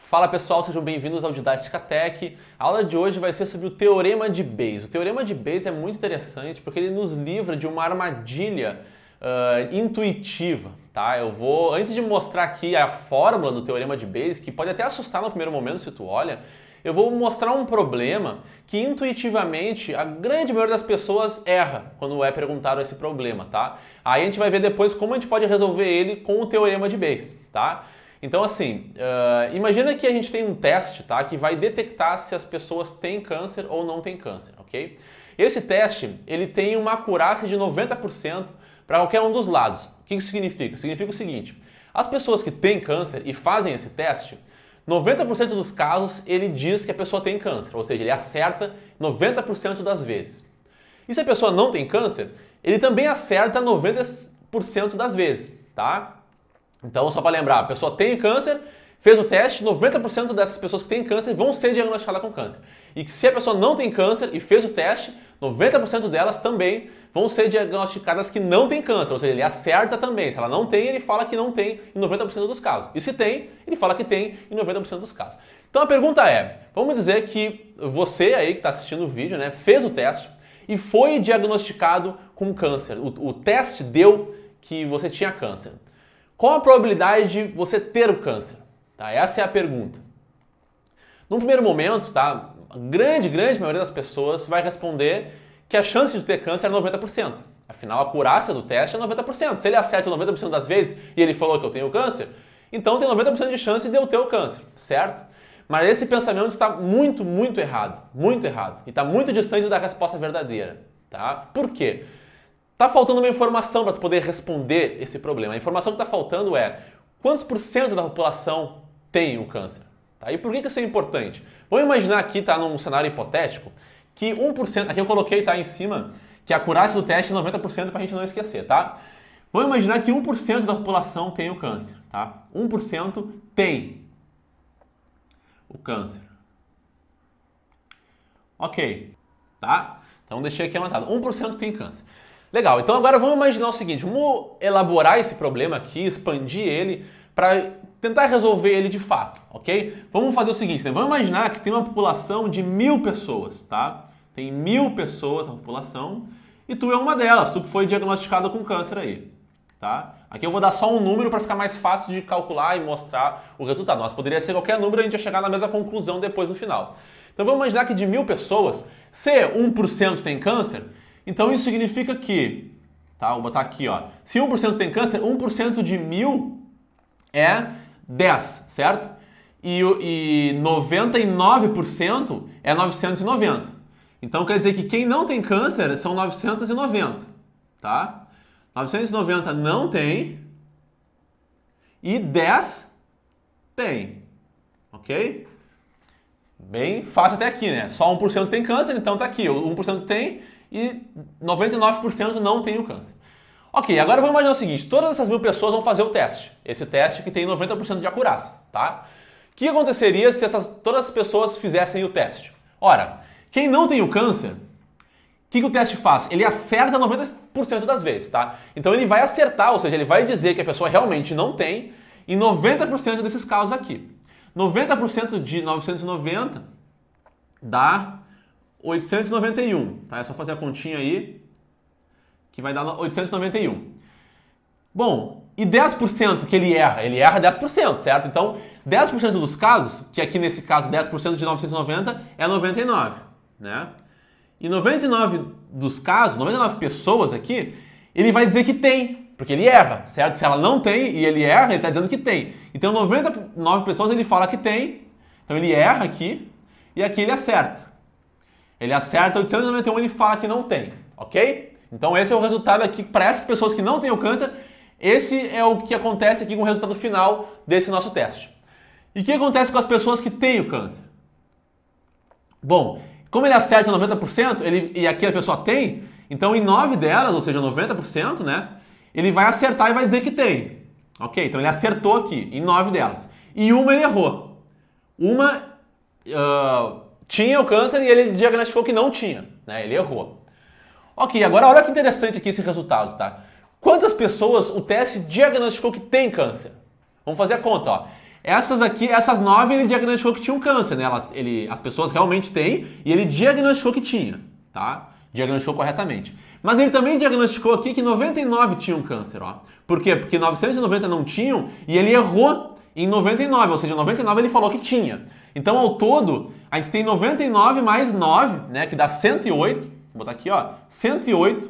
Fala pessoal, sejam bem-vindos ao Didática Tech. A aula de hoje vai ser sobre o Teorema de Bayes. O Teorema de Bayes é muito interessante porque ele nos livra de uma armadilha intuitiva, tá? Antes de mostrar aqui a fórmula do Teorema de Bayes, que pode até assustar no primeiro momento se tu olha, eu vou mostrar um problema que intuitivamente a grande maioria das pessoas erra quando é perguntado esse problema, tá? Aí a gente vai ver depois como a gente pode resolver ele com o Teorema de Bayes, tá? Então assim, imagina que a gente tem um teste, tá, que vai detectar se as pessoas têm câncer ou não têm câncer, ok? Esse teste, ele tem uma acurácia de 90% para qualquer um dos lados. O que isso significa? Significa o seguinte, as pessoas que têm câncer e fazem esse teste, 90% dos casos ele diz que a pessoa tem câncer, ou seja, ele acerta 90% das vezes. E se a pessoa não tem câncer, ele também acerta 90% das vezes, tá? Então, só para lembrar, a pessoa tem câncer, fez o teste, 90% dessas pessoas que têm câncer vão ser diagnosticadas com câncer. E que se a pessoa não tem câncer e fez o teste, 90% delas também vão ser diagnosticadas que não tem câncer, ou seja, ele acerta também. Se ela não tem, ele fala que não tem em 90% dos casos. E se tem, ele fala que tem em 90% dos casos. Então a pergunta é, vamos dizer que você aí que está assistindo o vídeo, né, fez o teste e foi diagnosticado com câncer. O teste deu que você tinha câncer. Qual a probabilidade de você ter o câncer? Tá, essa é a pergunta. Num primeiro momento, tá, a grande maioria das pessoas vai responder que a chance de ter câncer é 90%. Afinal, a acurácia do teste é 90%. Se ele acerta 90% das vezes e ele falou que eu tenho câncer, então tem 90% de chance de eu ter o câncer, certo? Mas esse pensamento está muito errado. Muito errado. E está muito distante da resposta verdadeira. Tá? Por quê? Está faltando uma informação para tu poder responder esse problema. A informação que está faltando é quantos por cento da população tem o câncer? Tá? E por que isso é importante? Vamos imaginar aqui, tá, num cenário hipotético, que 1%, aqui eu coloquei, tá, em cima, que a acurácia do teste é 90% para a gente não esquecer, tá? Vamos imaginar que 1% da população tem o câncer, tá? 1% tem o câncer. Ok, tá? Então deixei aqui anotado, 1% tem câncer. Legal, então agora vamos imaginar o seguinte, vamos elaborar esse problema aqui, expandir ele para tentar resolver ele de fato, ok? Vamos fazer o seguinte, né? Vamos imaginar que tem uma população de 1000 pessoas, tá? Tem 1000 pessoas na população e tu é uma delas, tu que foi diagnosticado com câncer aí, tá? Aqui eu vou dar só um número para ficar mais fácil de calcular e mostrar o resultado, mas poderia ser qualquer número e a gente ia chegar na mesma conclusão depois no final. Então vamos imaginar que de 1000 pessoas, se 1% tem câncer, então isso significa que, tá, vou botar aqui, ó, se 1% tem câncer, 1% de 1000 é 10, certo? E 99% é 990. Então quer dizer que quem não tem câncer são 990, tá? 990 não tem e 10 tem, ok? Bem fácil até aqui, né? Só 1% tem câncer, então tá aqui, o 1% tem e 99% não tem o câncer. Ok, agora vamos imaginar o seguinte, todas essas 1000 pessoas vão fazer o teste, esse teste que tem 90% de acurácia, tá? O que aconteceria se todas as pessoas fizessem o teste? Ora, quem não tem o câncer, o que o teste faz? Ele acerta 90% das vezes, tá? Então ele vai acertar, ou seja, ele vai dizer que a pessoa realmente não tem em 90% desses casos aqui. 90% de 990 dá 891, tá? É só fazer a continha aí, que vai dar 891. Bom, e 10% que ele erra 10%, certo? Então, 10% dos casos, que aqui nesse caso 10% de 990 é 99, né? E 99 dos casos, 99 pessoas aqui, ele vai dizer que tem, porque ele erra, certo? Se ela não tem e ele erra, ele está dizendo que tem. Então, 99 pessoas ele fala que tem, então ele erra aqui e aqui ele acerta. Ele acerta 891 e ele fala que não tem, ok? Então esse é o resultado aqui para essas pessoas que não têm o câncer. Esse é o que acontece aqui com o resultado final desse nosso teste. E o que acontece com as pessoas que têm o câncer? Bom, como ele acerta 90% e aqui a pessoa tem, então em 9 delas, ou seja, 90%, né? Ele vai acertar e vai dizer que tem. Ok? Então ele acertou aqui em 9 delas. E uma ele errou. Uma tinha o câncer e ele diagnosticou que não tinha, né? Ele errou. Ok, agora olha que interessante aqui esse resultado, tá? Quantas pessoas o teste diagnosticou que tem câncer? Vamos fazer a conta, ó. Essas aqui, essas 9, ele diagnosticou que tinham câncer, né? As pessoas realmente têm e ele diagnosticou que tinha, tá? Diagnosticou corretamente. Mas ele também diagnosticou aqui que 99 tinham câncer, ó. Por quê? Porque 990 não tinham e ele errou em 99, ou seja, 99 ele falou que tinha. Então, ao todo, a gente tem 99 mais 9, né, que dá 108. Vou botar aqui, ó, 108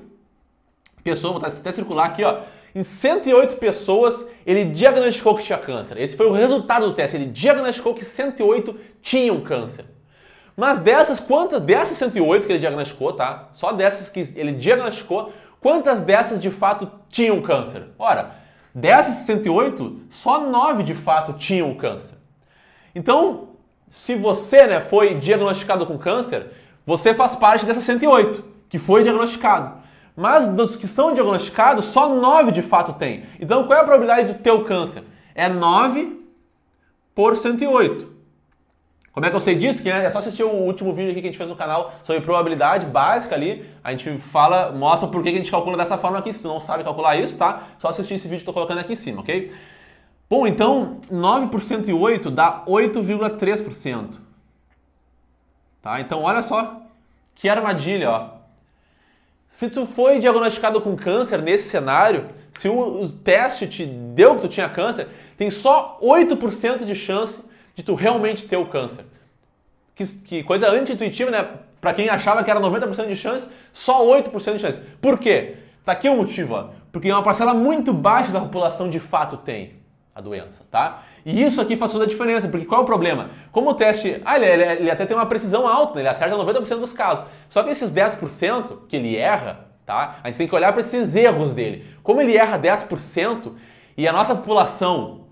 pessoas, vou botar até circular aqui, ó. Em 108 pessoas, ele diagnosticou que tinha câncer. Esse foi o resultado do teste. Ele diagnosticou que 108 tinham câncer. Mas dessas 108 que ele diagnosticou, tá? Só dessas que ele diagnosticou, quantas dessas de fato tinham câncer? Ora, dessas 108, só 9 de fato tinham câncer. Então, se você, né, foi diagnosticado com câncer, você faz parte dessas 108 que foi diagnosticado. Mas dos que são diagnosticados, só 9 de fato tem. Então, qual é a probabilidade de ter o câncer? É 9 por 108. Como é que eu sei disso? É só assistir o último vídeo aqui que a gente fez no canal sobre probabilidade básica ali. A gente mostra por que a gente calcula dessa forma aqui. Se tu não sabe calcular isso, tá? Só assistir esse vídeo que eu tô colocando aqui em cima, ok? Bom, então, 9 por 108 dá 8,3%. Tá? Então, olha só que armadilha, ó. Se tu foi diagnosticado com câncer nesse cenário, se o teste te deu que tu tinha câncer, tem só 8% de chance de tu realmente ter o câncer. Que coisa anti-intuitiva, né? Pra quem achava que era 90% de chance, só 8% de chance. Por quê? Tá aqui o motivo, ó. Porque uma parcela muito baixa da população de fato tem a doença, tá? E isso aqui faz toda a diferença, porque qual é o problema? Como o teste, ele até tem uma precisão alta, né? Ele acerta 90% dos casos. Só que esses 10% que ele erra, tá? A gente tem que olhar para esses erros dele. Como ele erra 10% e a nossa população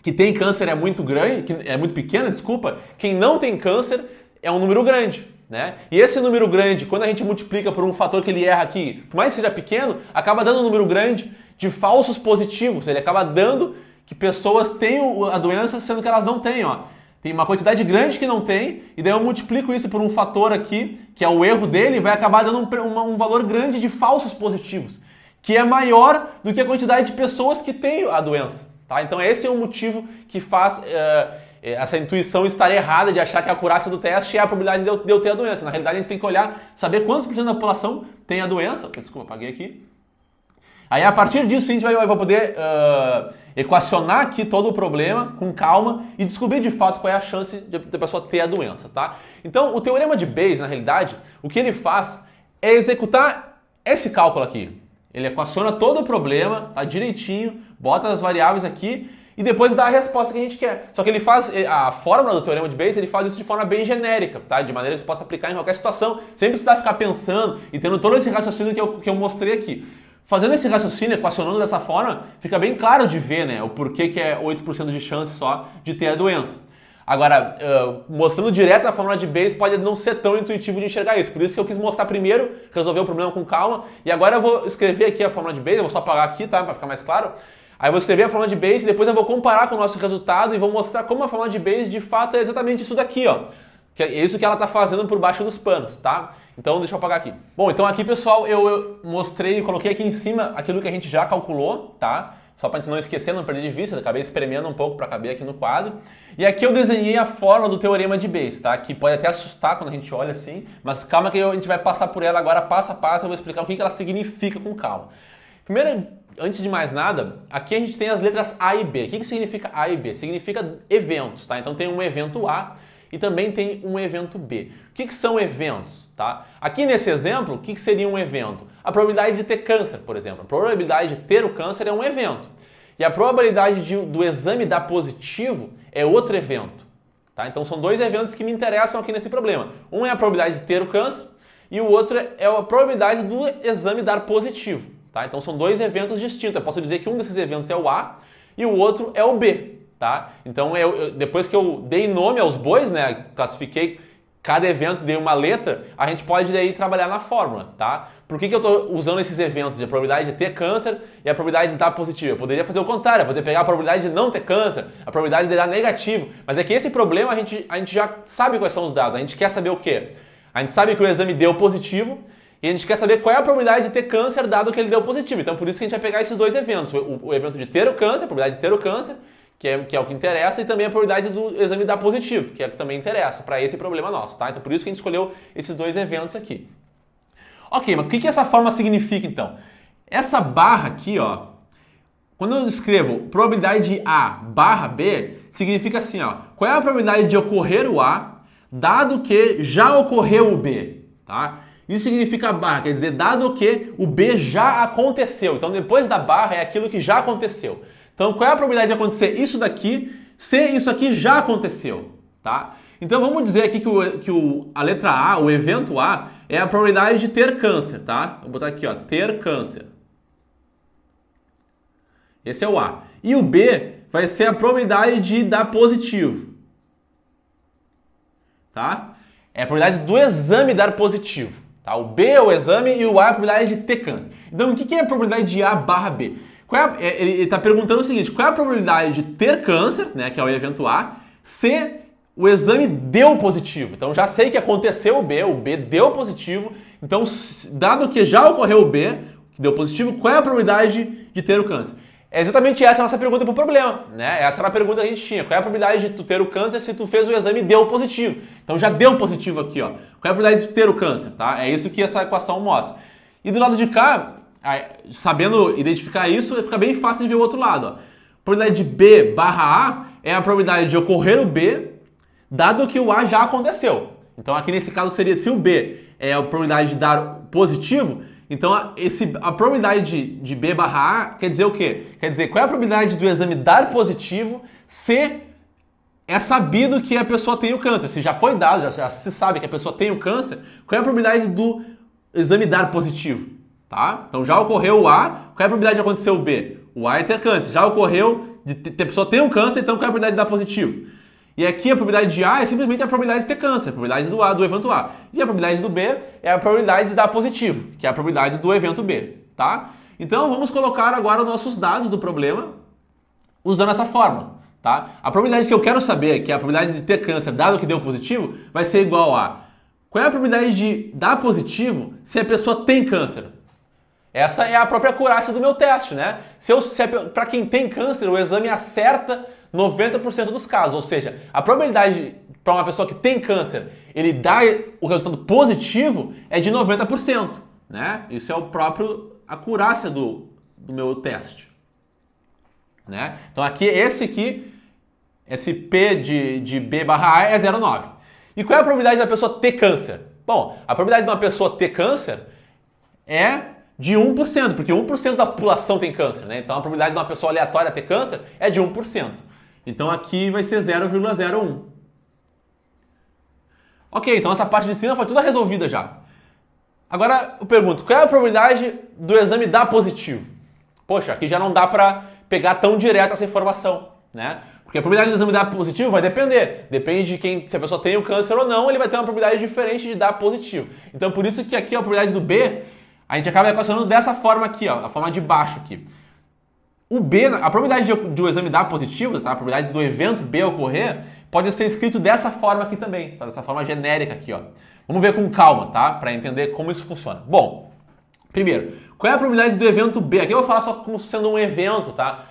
que tem câncer é muito grande, que é muito pequena, desculpa, quem não tem câncer é um número grande, né? E esse número grande, quando a gente multiplica por um fator que ele erra aqui, por mais que seja pequeno, acaba dando um número grande de falsos positivos. Ele acaba dando que pessoas têm a doença sendo que elas não têm, ó. Tem uma quantidade grande que não tem, e daí eu multiplico isso por um fator aqui, que é o erro dele, e vai acabar dando um valor grande de falsos positivos, que é maior do que a quantidade de pessoas que têm a doença, tá? Então esse é o motivo que faz essa intuição estar errada de achar que a acurácia do teste é a probabilidade de eu ter a doença. Na realidade a gente tem que olhar, saber quantos por cento da população tem a doença. Desculpa, apaguei aqui. Aí a partir disso a gente vai poder equacionar aqui todo o problema com calma e descobrir de fato qual é a chance da pessoa ter a doença, tá? Então o teorema de Bayes, na realidade, o que ele faz é executar esse cálculo aqui. Ele equaciona todo o problema, tá direitinho, bota as variáveis aqui e depois dá a resposta que a gente quer. Só que ele faz, a fórmula do teorema de Bayes, ele faz isso de forma bem genérica, tá? De maneira que tu possa aplicar em qualquer situação, sem precisar ficar pensando e tendo todo esse raciocínio que eu mostrei aqui. Fazendo esse raciocínio, equacionando dessa forma, fica bem claro de ver, né, o porquê que é 8% de chance só de ter a doença. Agora, mostrando direto a fórmula de Bayes pode não ser tão intuitivo de enxergar isso. Por isso que eu quis mostrar primeiro, resolver o problema com calma. E agora eu vou escrever aqui a fórmula de Bayes, eu vou só apagar aqui, tá, para ficar mais claro. Aí eu vou escrever a fórmula de Bayes e depois eu vou comparar com o nosso resultado e vou mostrar como a fórmula de Bayes de fato é exatamente isso daqui, ó. Que é isso que ela está fazendo por baixo dos panos, tá? Então deixa eu apagar aqui. Bom, então aqui, pessoal, eu mostrei, coloquei aqui em cima aquilo que a gente já calculou, tá? Só para a gente não esquecer, não perder de vista, eu acabei espremendo um pouco para caber aqui no quadro. E aqui eu desenhei a fórmula do teorema de Bayes, tá? Que pode até assustar quando a gente olha assim, mas calma que a gente vai passar por ela agora passo a passo, eu vou explicar o que ela significa com calma. Primeiro, antes de mais nada, aqui a gente tem as letras A e B. O que significa A e B? Significa eventos, tá? Então tem um evento A e também tem um evento B. O que são eventos? Tá? Aqui nesse exemplo, o que seria um evento? A probabilidade de ter câncer, por exemplo. A probabilidade de ter o câncer é um evento. E a probabilidade do exame dar positivo é outro evento. Tá? Então são dois eventos que me interessam aqui nesse problema. Um é a probabilidade de ter o câncer e o outro é a probabilidade do exame dar positivo. Tá? Então são dois eventos distintos. Eu posso dizer que um desses eventos é o A e o outro é o B. Tá? Então depois que eu dei nome aos bois, né, classifiquei cada evento, dei uma letra, a gente pode daí trabalhar na fórmula, tá? Por que eu estou usando esses eventos? A probabilidade de ter câncer e a probabilidade de dar positivo. Eu poderia fazer o contrário, eu poderia pegar a probabilidade de não ter câncer, a probabilidade de dar negativo, mas é que esse problema a gente já sabe quais são os dados, a gente quer saber o quê? A gente sabe que o exame deu positivo e a gente quer saber qual é a probabilidade de ter câncer dado que ele deu positivo. Então por isso que a gente vai pegar esses dois eventos, o evento de ter o câncer, a probabilidade de ter o câncer, que é o que interessa, e também a probabilidade do exame dar positivo, que é o que também interessa para esse problema nosso, tá? Então por isso que a gente escolheu esses dois eventos aqui. Ok, mas o que essa forma significa então? Essa barra aqui, ó, quando eu escrevo probabilidade A barra B, significa assim, ó, qual é a probabilidade de ocorrer o A, dado que já ocorreu o B, tá? Isso significa barra, quer dizer, dado que o B já aconteceu. Então depois da barra é aquilo que já aconteceu. Então qual é a probabilidade de acontecer isso daqui se isso aqui já aconteceu, tá? Então vamos dizer aqui que a letra A, o evento A, é a probabilidade de ter câncer, tá? Vou botar aqui, ó, ter câncer. Esse é o A. E o B vai ser a probabilidade de dar positivo. Tá? É a probabilidade do exame dar positivo. Tá? O B é o exame e o A é a probabilidade de ter câncer. Então, o que é a probabilidade de A barra B? Ele está perguntando o seguinte, qual é a probabilidade de ter câncer, né, que é o evento A, se o exame deu positivo? Então, já sei que aconteceu o B deu positivo. Então, dado que já ocorreu o B, que deu positivo, qual é a probabilidade de ter o câncer? É exatamente essa a nossa pergunta para o problema, né? Essa era a pergunta que a gente tinha. Qual é a probabilidade de tu ter o câncer se tu fez o exame e deu positivo? Então já deu positivo aqui, ó. Qual é a probabilidade de ter o câncer, tá? É isso que essa equação mostra. E do lado de cá, sabendo identificar isso, fica bem fácil de ver o outro lado, ó. A probabilidade de B barra A é a probabilidade de ocorrer o B, dado que o A já aconteceu. Então aqui nesse caso seria, se o B é a probabilidade de dar positivo, então a probabilidade de B barra A quer dizer o quê? Quer dizer, qual é a probabilidade do exame dar positivo se é sabido que a pessoa tem o câncer? Se já foi dado, já se sabe que a pessoa tem o câncer, qual é a probabilidade do exame dar positivo? Tá? Então já ocorreu o A, qual é a probabilidade de acontecer o B? O A é ter câncer. Já ocorreu de a pessoa ter um câncer, então qual é a probabilidade de dar positivo? E aqui a probabilidade de A é simplesmente a probabilidade de ter câncer, a probabilidade do A, do evento A. E a probabilidade do B é a probabilidade de dar positivo, que é a probabilidade do evento B, tá? Então vamos colocar agora os nossos dados do problema usando essa fórmula, tá? A probabilidade que eu quero saber, que é a probabilidade de ter câncer dado que deu positivo, vai ser igual a qual é a probabilidade de dar positivo se a pessoa tem câncer? Essa é a própria acurácia do meu teste, né? Para quem tem câncer, o exame acerta 90% dos casos, ou seja, a probabilidade para uma pessoa que tem câncer, ele dar o resultado positivo é de 90%, né? Isso é o próprio acurácia do meu teste, né? Então aqui, esse P de B barra A é 0,9. E qual é a probabilidade da pessoa ter câncer? Bom, a probabilidade de uma pessoa ter câncer é de 1%, porque 1% da população tem câncer, né? Então a probabilidade de uma pessoa aleatória ter câncer é de 1%. Então aqui vai ser 0,01. Ok, então essa parte de cima foi toda resolvida já. Agora eu pergunto, qual é a probabilidade do exame dar positivo? Poxa, aqui já não dá para pegar tão direto essa informação, né? Porque a probabilidade do exame dar positivo vai depender. Depende de se a pessoa tem o câncer ou não, ele vai ter uma probabilidade diferente de dar positivo. Então por isso que aqui a probabilidade do B, a gente acaba equacionando dessa forma aqui, ó, a forma de baixo aqui. O B, a probabilidade do exame dar positivo, tá? A probabilidade do evento B ocorrer, pode ser escrito dessa forma aqui também, tá? Dessa forma genérica aqui, ó. Vamos ver com calma, tá? Para entender como isso funciona. Bom, primeiro, qual é a probabilidade do evento B? Aqui eu vou falar só como sendo um evento, tá?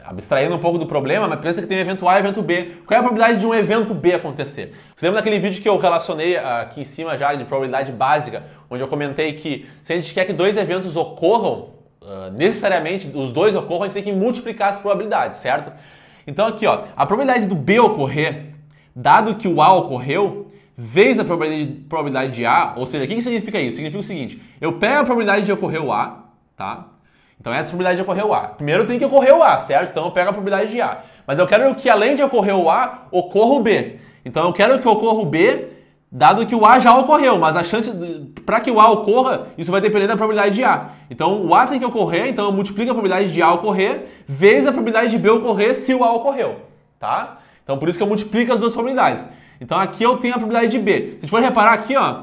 Abstraindo um pouco do problema, mas pensa que tem evento A e evento B. Qual é a probabilidade de um evento B acontecer? Você lembra daquele vídeo que eu relacionei aqui em cima já de probabilidade básica, onde eu comentei que se a gente quer que dois eventos ocorram, necessariamente os dois ocorram, a gente tem que multiplicar as probabilidades, certo? Então aqui, ó, a probabilidade do B ocorrer, dado que o A ocorreu, vezes a probabilidade de A, ou seja, o que significa isso? Significa o seguinte, eu pego a probabilidade de ocorrer o A, tá? Então essa é a probabilidade de ocorrer o A. Primeiro tem que ocorrer o A, certo? Então eu pego a probabilidade de A. Mas eu quero que além de ocorrer o A, ocorra o B. Então eu quero que ocorra o B, dado que o A já ocorreu, mas a chance para que o A ocorra, isso vai depender da probabilidade de A. Então o A tem que ocorrer, então eu multiplico a probabilidade de A ocorrer, vezes a probabilidade de B ocorrer se o A ocorreu, tá? Então por isso que eu multiplico as duas probabilidades. Então aqui eu tenho a probabilidade de B. Se a gente for reparar aqui, ó,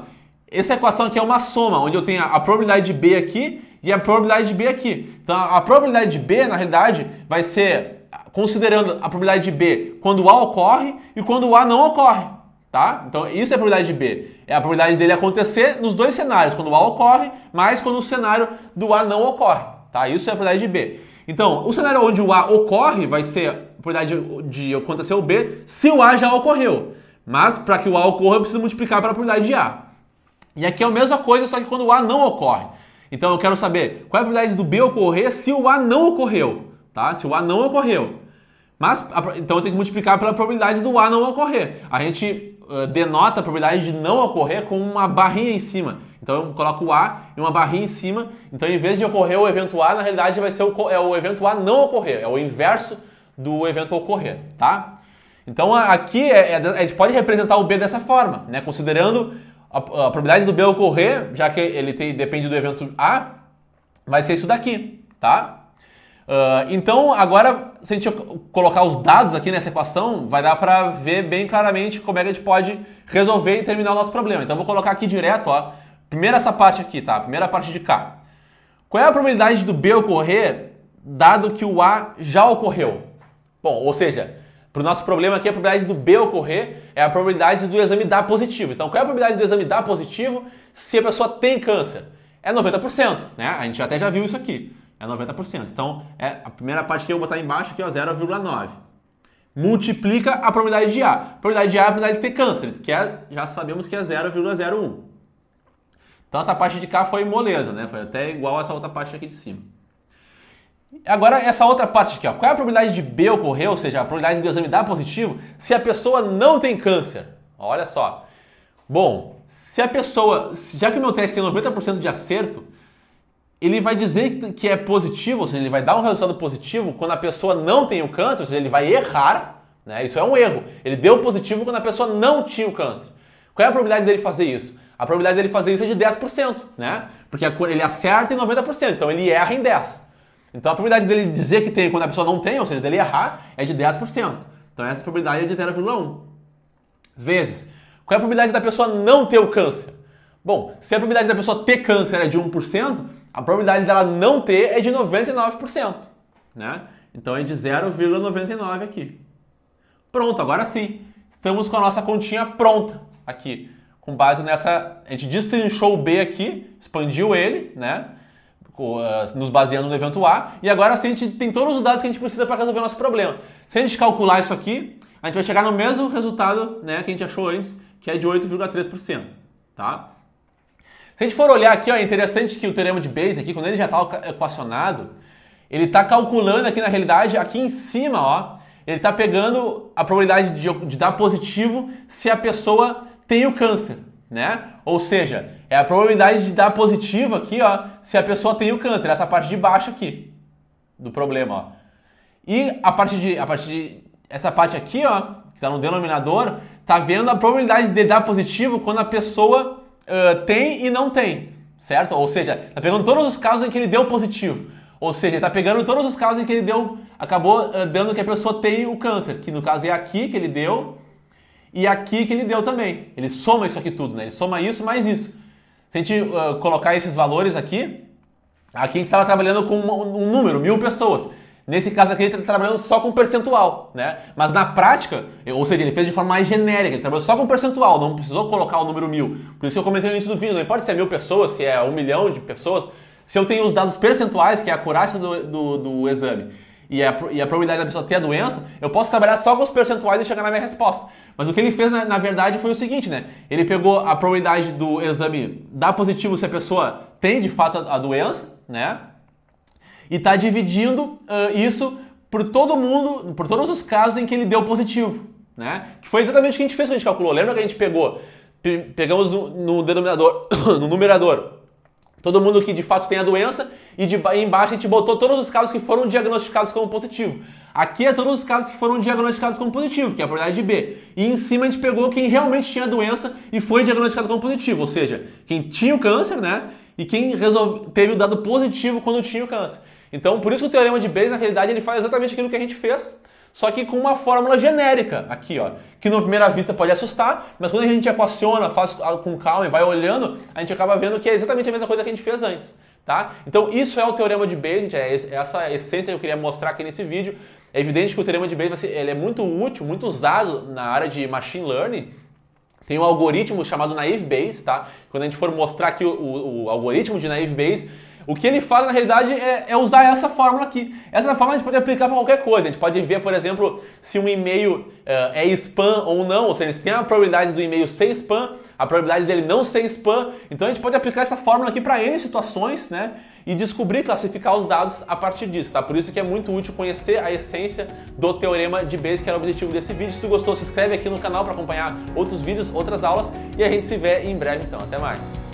essa equação aqui é uma soma, onde eu tenho a probabilidade de B aqui e a probabilidade de B aqui. Então a probabilidade de B, na realidade, vai ser considerando a probabilidade de B quando o A ocorre e quando o A não ocorre, tá? Então isso é a probabilidade de B. É a probabilidade dele acontecer nos dois cenários, quando o A ocorre, mais quando o cenário do A não ocorre, tá? Isso é a probabilidade de B. Então, o cenário onde o A ocorre vai ser a probabilidade de acontecer o B se o A já ocorreu. Mas para que o A ocorra, eu preciso multiplicar pela probabilidade de A. E aqui é a mesma coisa, só que quando o A não ocorre. Então eu quero saber qual é a probabilidade do B ocorrer se o A não ocorreu, tá? Se o A não ocorreu. Mas, então eu tenho que multiplicar pela probabilidade do A não ocorrer. A gente denota a probabilidade de não ocorrer com uma barrinha em cima. Então eu coloco o A e uma barrinha em cima. Então em vez de ocorrer o evento A, na realidade vai ser o evento A não ocorrer. É o inverso do evento ocorrer, tá? Então aqui a gente pode representar o B dessa forma, né? Considerando a probabilidade do B ocorrer, já que ele depende do evento A, vai ser isso daqui, tá? Então, agora, se a gente colocar os dados aqui nessa equação, vai dar para ver bem claramente como é que a gente pode resolver e terminar o nosso problema. Então, eu vou colocar aqui direto, ó, primeiro essa parte aqui, tá? Primeira parte de cá. Qual é a probabilidade do B ocorrer, dado que o A já ocorreu? Bom, ou seja, para o nosso problema aqui, a probabilidade do B ocorrer é a probabilidade do exame dar positivo. Então, qual é a probabilidade do exame dar positivo se a pessoa tem câncer? É 90%, né? A gente até já viu isso aqui. É 90%. Então, a primeira parte que eu vou botar embaixo aqui, ó, 0,9. Multiplica a probabilidade de A. A probabilidade de A é a probabilidade de ter câncer, que já sabemos que é 0,01. Então, essa parte de cá foi moleza, né? Foi até igual a essa outra parte aqui de cima. Agora, essa outra parte aqui, ó. Qual é a probabilidade de B ocorrer, ou seja, a probabilidade do exame dar positivo, se a pessoa não tem câncer? Olha só. Bom, se a pessoa, já que o meu teste tem 90% de acerto, ele vai dizer que é positivo, ou seja, ele vai dar um resultado positivo quando a pessoa não tem o câncer, ou seja, ele vai errar, né? Isso é um erro. Ele deu positivo quando a pessoa não tinha o câncer. Qual é a probabilidade dele fazer isso? A probabilidade dele fazer isso é de 10%, né? Porque ele acerta em 90%, então ele erra em 10%. Então a probabilidade dele dizer que tem quando a pessoa não tem, ou seja, dele errar, é de 10%. Então essa probabilidade é de 0,1. Vezes, qual é a probabilidade da pessoa não ter o câncer? Bom, se a probabilidade da pessoa ter câncer é de 1%, a probabilidade dela não ter é de 99%, né? Então é de 0,99 aqui. Pronto, agora sim. Estamos com a nossa continha pronta aqui. Com base nessa... A gente destrinchou o B aqui, expandiu ele, né? Nos baseando no evento A. E agora sim a gente tem todos os dados que a gente precisa para resolver o nosso problema. Se a gente calcular isso aqui, a gente vai chegar no mesmo resultado, né, que a gente achou antes, que é de 8,3%, tá? Se a gente for olhar aqui, ó, é interessante que o teorema de Bayes aqui, quando ele já está equacionado, ele está calculando aqui na realidade, aqui em cima, ó, ele está pegando a probabilidade de dar positivo se a pessoa tem o câncer, né? Ou seja, é a probabilidade de dar positivo aqui, ó, se a pessoa tem o câncer, essa parte de baixo aqui do problema, ó. E essa parte aqui, ó, que está no denominador, tá vendo a probabilidade de dar positivo quando a pessoa tem e não tem, certo? Ou seja, tá pegando todos os casos em que ele deu positivo. Ou seja, ele tá pegando todos os casos em que ele acabou dando que a pessoa tem o câncer, que no caso é aqui que ele deu e aqui que ele deu também. Ele soma isso aqui tudo, né? Ele soma isso mais isso. Se a gente colocar esses valores aqui a gente estava trabalhando com um número, 1000 pessoas. Nesse caso aqui, ele está trabalhando só com percentual, né? Mas na prática, ou seja, ele fez de forma mais genérica, ele trabalhou só com percentual, não precisou colocar o número 1000. Por isso que eu comentei no início do vídeo, não importa se é 1000 pessoas, se é 1 milhão de pessoas, se eu tenho os dados percentuais, que é a acurácia do exame, e a probabilidade da pessoa ter a doença, eu posso trabalhar só com os percentuais e chegar na minha resposta. Mas o que ele fez, na verdade, foi o seguinte, né? Ele pegou a probabilidade do exame dar positivo se a pessoa tem, de fato, a doença, né? E está dividindo isso por todo mundo, por todos os casos em que ele deu positivo, né? Que foi exatamente o que a gente fez quando a gente calculou. Lembra que a gente pegamos no denominador, no numerador, todo mundo que de fato tem a doença e embaixo a gente botou todos os casos que foram diagnosticados como positivo. Aqui é todos os casos que foram diagnosticados como positivo, que é a probabilidade de B. E em cima a gente pegou quem realmente tinha a doença e foi diagnosticado como positivo, ou seja, quem tinha o câncer, né? E quem teve o dado positivo quando tinha o câncer. Então, por isso que o teorema de Bayes, na realidade, ele faz exatamente aquilo que a gente fez, só que com uma fórmula genérica aqui, ó, que na primeira vista pode assustar, mas quando a gente equaciona, faz com calma e vai olhando, a gente acaba vendo que é exatamente a mesma coisa que a gente fez antes, tá? Então, isso é o teorema de Bayes, gente, essa essência que eu queria mostrar aqui nesse vídeo. É evidente que o teorema de Bayes ele é muito útil, muito usado na área de machine learning. Tem um algoritmo chamado Naive Bayes, tá? Quando a gente for mostrar aqui o algoritmo de Naive Bayes, O que ele faz, na realidade, é usar essa fórmula aqui. Essa fórmula a gente pode aplicar para qualquer coisa. A gente pode ver, por exemplo, se um e-mail é spam ou não, ou seja, se tem a probabilidade do e-mail ser spam, a probabilidade dele não ser spam. Então a gente pode aplicar essa fórmula aqui para N situações, né? E descobrir, classificar os dados a partir disso, tá? Por isso que é muito útil conhecer a essência do teorema de Bayes, que era o objetivo desse vídeo. Se tu gostou, se inscreve aqui no canal para acompanhar outros vídeos, outras aulas, e a gente se vê em breve, então. Até mais!